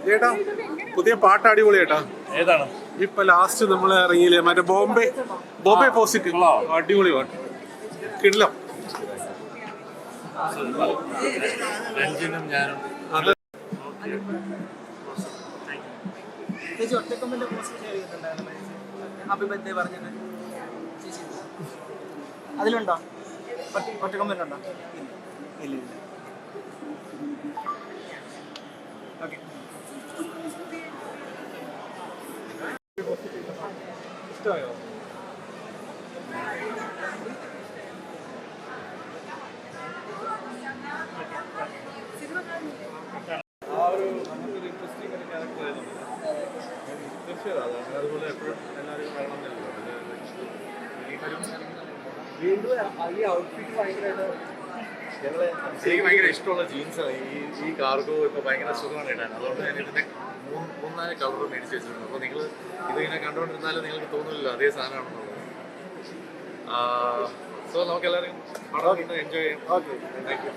ചേട്ടാ പുതിയ പാട്ട് അടിപൊളി ചേട്ടാ. ഏതാണ്? ഇപ്പൊ ലാസ്റ്റ് നമ്മൾ ഇറങ്ങിയില്ലേ മറ്റേ ബോംബെ പോസിറ്റ്, അടിപൊളി പാട്ട്, കിടിലം. രഞ്ജിനും ഞാനും അതെ. അതിലുണ്ടോ ഒറ്റ കമന്റ് ഉണ്ടോ? ഇല്ല. ഓക്കെ. ഇഷ്ടമായോ? ആ ഒരു നമുക്കൊരു ഇൻട്രസ്റ്റിംഗ് ഒരു ക്യാരക്ടർ ആയിരുന്നു. തീർച്ചയായും അതാണ്. അതുപോലെ എപ്പോഴും എല്ലാവരും വരണമെന്നില്ല. വീണ്ടും ഈ ഔട്ട്ഫിറ്റ് ഭയങ്കരമായിട്ട് എനിക്ക് ഭയങ്കര ഇഷ്ടമുള്ള ജീൻസാണ് ഈ കാർഗോ. ഇപ്പോൾ ഭയങ്കര സുഖമാണ് ഇടാൻ. അതുകൊണ്ട് ഞാൻ ഇതിൻ്റെ മൂന്നാല് കളർ മേടിച്ച് വെച്ചിട്ടുണ്ട്. അപ്പോൾ നിങ്ങൾ ഇതിങ്ങനെ കണ്ടുകൊണ്ടിരുന്നാലും നിങ്ങൾക്ക് തോന്നില്ലല്ലോ അതേ സാധനമാണെന്നുള്ളത്. സോ നമുക്ക് എല്ലാവരും പടം എൻജോയ് ചെയ്യാം. Okay, thank you.